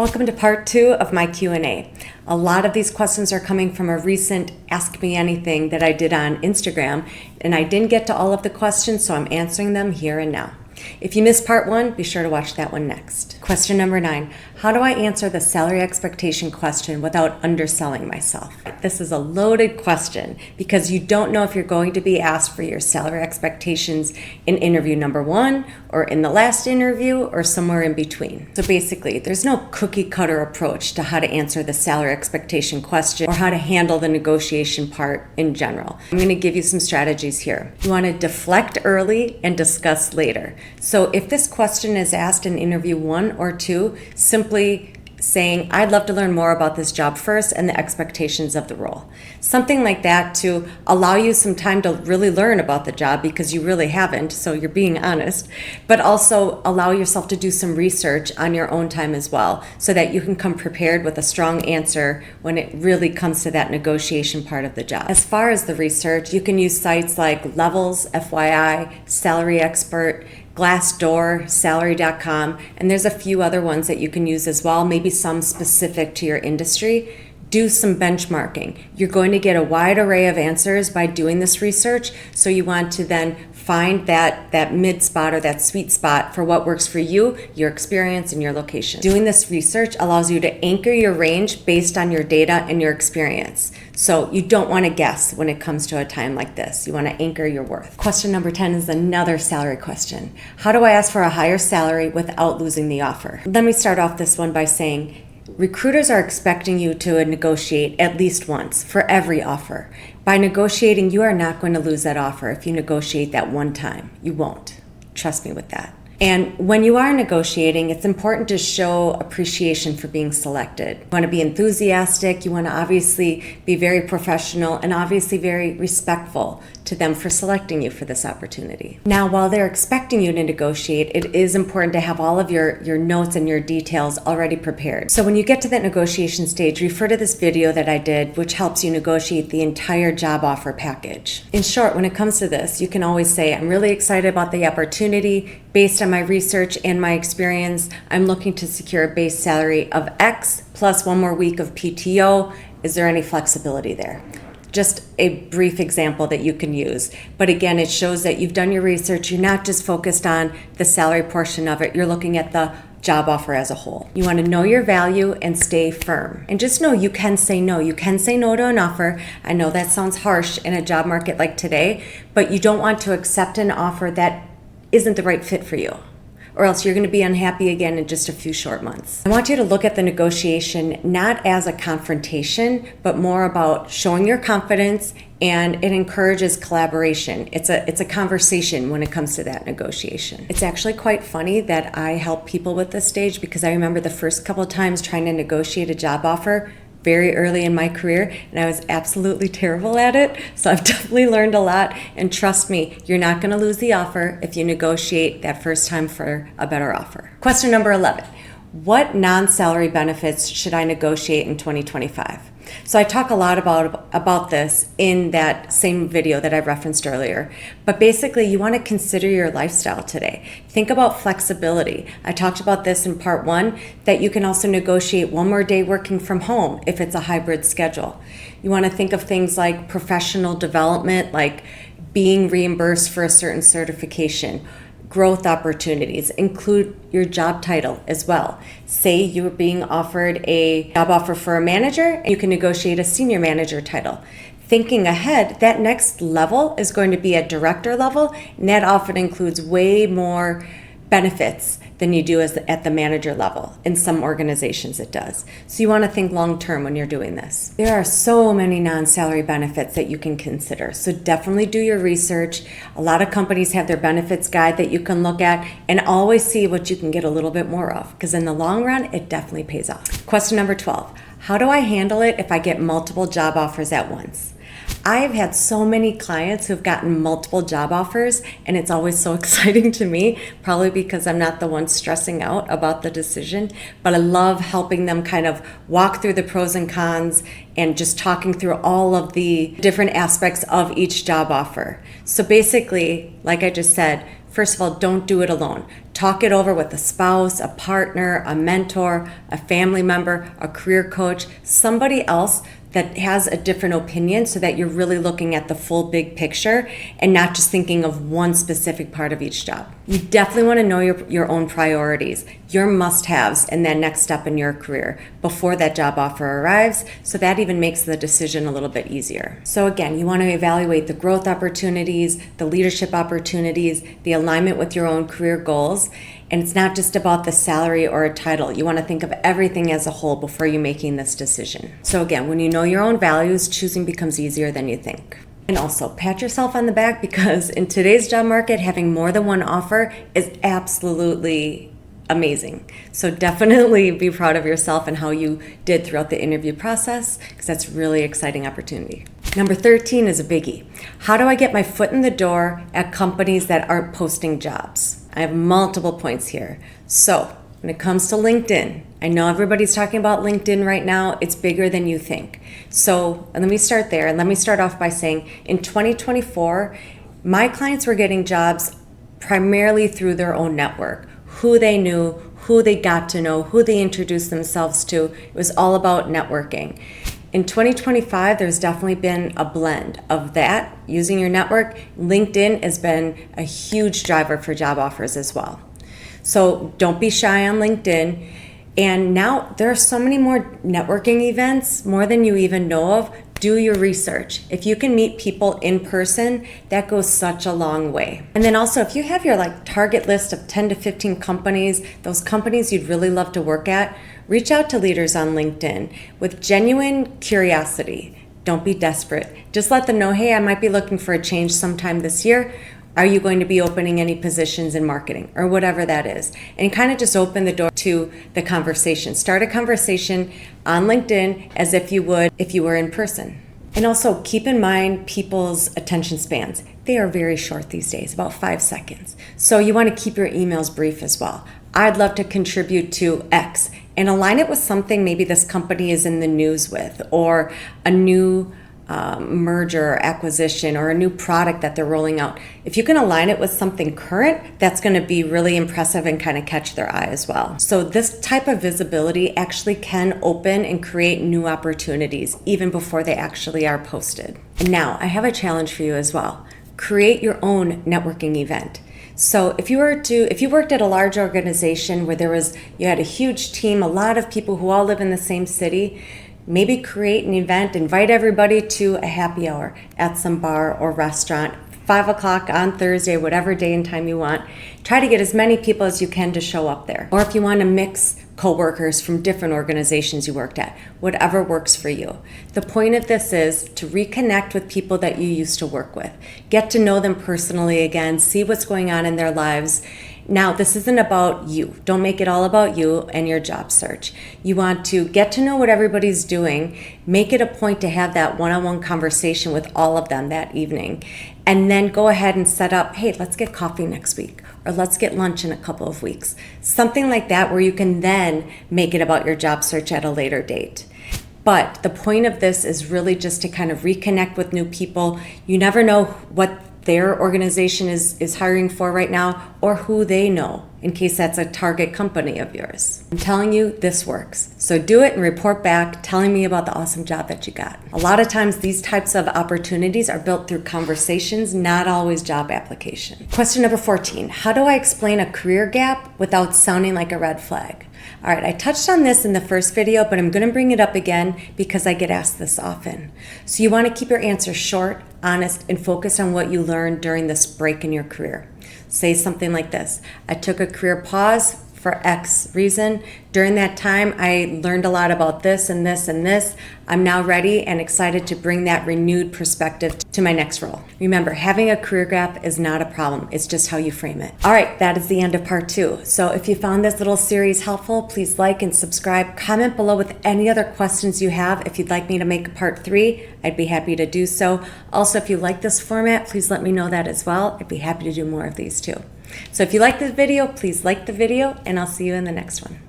Welcome to part 2 of my Q&A. A lot of these questions are coming from a recent Ask Me Anything that I did on Instagram, and I didn't get to all of the questions, so I'm answering them here and now. If you missed part 1, be sure to watch that one next. Question number 9, how do I answer the salary expectation question without underselling myself? This is a loaded question because you don't know if you're going to be asked for your salary expectations in interview number 1 or in the last interview or somewhere in between. So basically, there's no cookie cutter approach to how to answer the salary expectation question or how to handle the negotiation part in general. I'm going to give you some strategies here. You want to deflect early and discuss later. So if this question is asked in interview 1 or 2, simply saying, I'd love to learn more about this job first and the expectations of the role. Something like that to allow you some time to really learn about the job because you really haven't, so you're being honest, but also allow yourself to do some research on your own time as well so that you can come prepared with a strong answer when it really comes to that negotiation part of the job. As far as the research, you can use sites like Levels.fyi, Salary Expert, Glassdoor, salary.com, and there's a few other ones that you can use as well, maybe some specific to your industry. Do some benchmarking. You're going to get a wide array of answers by doing this research, so you want to then find that mid spot or that sweet spot for what works for you, your experience, and your location. Doing this research allows you to anchor your range based on your data and your experience. So you don't want to guess when it comes to a time like this. You want to anchor your worth. Question number 10 is another salary question. How do I ask for a higher salary without losing the offer? Let me start off this one by saying, recruiters are expecting you to negotiate at least once for every offer. By negotiating, you are not going to lose that offer if you negotiate that one time. You won't. Trust me with that. And when you are negotiating, it's important to show appreciation for being selected. You want to be enthusiastic, you want to obviously be very professional and obviously very respectful to them for selecting you for this opportunity. Now, while they're expecting you to negotiate, it is important to have all of your notes and your details already prepared. So when you get to that negotiation stage, refer to this video that I did, which helps you negotiate the entire job offer package. In short, when it comes to this, you can always say, I'm really excited about the opportunity. Based on my research and my experience, I'm looking to secure a base salary of X plus 1 more week of PTO. Is there any flexibility there? Just a brief example that you can use. But again, it shows that you've done your research. You're not just focused on the salary portion of it. You're looking at the job offer as a whole. You want to know your value and stay firm. And just know you can say no. You can say no to an offer. I know that sounds harsh in a job market like today, but you don't want to accept an offer that isn't the right fit for you, or else you're going to be unhappy again in just a few short months. I want you to look at the negotiation not as a confrontation, but more about showing your confidence, and it encourages collaboration. It's a conversation when it comes to that negotiation. It's actually quite funny that I help people with this stage because I remember the first couple of times trying to negotiate a job offer very early in my career, and I was absolutely terrible at it. So I've definitely learned a lot, and trust me, you're not going to lose the offer if you negotiate that first time for a better offer. Question number 11, what non-salary benefits should I negotiate in 2025? So I talk a lot about this in that same video that I referenced earlier. But basically, you want to consider your lifestyle today. Think about flexibility. I talked about this in part 1, that you can also negotiate 1 more day working from home if it's a hybrid schedule. You want to think of things like professional development, like being reimbursed for a certain certification. Growth opportunities include your job title as well. Say you're being offered a job offer for a manager, and you can negotiate a senior manager title. Thinking ahead, that next level is going to be a director level, and that often includes way more benefits than you do at the manager level. In some organizations it does. So you want to think long term when you're doing this. There are so many non-salary benefits that you can consider. So definitely do your research. A lot of companies have their benefits guide that you can look at, and always see what you can get a little bit more of, because in the long run, it definitely pays off. Question number 12, how do I handle it if I get multiple job offers at once? I have had so many clients who've gotten multiple job offers, and it's always so exciting to me, probably because I'm not the one stressing out about the decision, but I love helping them kind of walk through the pros and cons and just talking through all of the different aspects of each job offer. So basically, like I just said, First of all, don't do it alone. Talk it over with a spouse, a partner, a mentor, a family member, a career coach, somebody else that has a different opinion, so that you're really looking at the full big picture and not just thinking of one specific part of each job. You definitely want to know your own priorities, your must-haves, and that next step in your career before that job offer arrives, so that even makes the decision a little bit easier. So again, you want to evaluate the growth opportunities, the leadership opportunities, the alignment with your own career goals. And it's not just about the salary or a title. You want to think of everything as a whole before you're making this decision. So again, when you know your own values, choosing becomes easier than you think. And also, pat yourself on the back, because in today's job market, having more than one offer is absolutely amazing. So definitely be proud of yourself and how you did throughout the interview process, because that's a really exciting opportunity. Number 13 is a biggie. How do I get my foot in the door at companies that aren't posting jobs? I have multiple points here. So when it comes to LinkedIn, I know everybody's talking about LinkedIn right now. It's bigger than you think. So let me start there. And let me start off by saying in 2024, my clients were getting jobs primarily through their own network, who they knew, who they got to know, who they introduced themselves to. It was all about networking. In 2025, there's definitely been a blend of that, using your network. LinkedIn has been a huge driver for job offers as well. So don't be shy on LinkedIn. And now there are so many more networking events, more than you even know of. Do your research. If you can meet people in person, that goes such a long way. And then also, if you have your target list of 10 to 15 companies, those companies you'd really love to work at, reach out to leaders on LinkedIn with genuine curiosity. Don't be desperate. Just let them know, hey, I might be looking for a change sometime this year. Are you going to be opening any positions in marketing, or whatever that is? And kind of just open the door to the conversation. Start a conversation on LinkedIn as if you would if you were in person. And also keep in mind people's attention spans. They are very short these days, about 5 seconds. So you want to keep your emails brief as well. I'd love to contribute to X, and align it with something maybe this company is in the news with, or a new merger or acquisition, or a new product that they're rolling out. If you can align it with something current, that's going to be really impressive and kind of catch their eye as well. So this type of visibility actually can open and create new opportunities even before they actually are posted. And now I have a challenge for you as well. Create your own networking event. So if you worked at a large organization where you had a huge team, a lot of people who all live in the same city, maybe create an event, invite everybody to a happy hour at some bar or restaurant, 5 o'clock on Thursday, whatever day and time you want. Try to get as many people as you can to show up there. Or if you want to mix coworkers from different organizations you worked at, whatever works for you. The point of this is to reconnect with people that you used to work with. Get to know them personally again, see what's going on in their lives. Now, this isn't about you. Don't make it all about you and your job search. You want to get to know what everybody's doing, make it a point to have that one-on-one conversation with all of them that evening, and then go ahead and set up, hey, let's get coffee next week, or let's get lunch in a couple of weeks. Something like that where you can then make it about your job search at a later date. But the point of this is really just to kind of reconnect with new people. You never know what their organization is hiring for right now, or who they know, in case that's a target company of yours. I'm telling you, this works. So do it and report back telling me about the awesome job that you got. A lot of times these types of opportunities are built through conversations, not always job application. Question number 14, how do I explain a career gap without sounding like a red flag? All right, I touched on this in the first video, but I'm going to bring it up again because I get asked this often. So you want to keep your answer short, honest, and focused on what you learned during this break in your career. Say something like this: I took a career pause for X reason. During that time, I learned a lot about this and this and this. I'm now ready and excited to bring that renewed perspective to my next role. Remember, having a career gap is not a problem. It's just how you frame it. All right, that is the end of part 2. So if you found this little series helpful, please like and subscribe. Comment below with any other questions you have. If you'd like me to make a part 3, I'd be happy to do so. Also, if you like this format, please let me know that as well. I'd be happy to do more of these too. So if you like this video, please like the video, and I'll see you in the next one.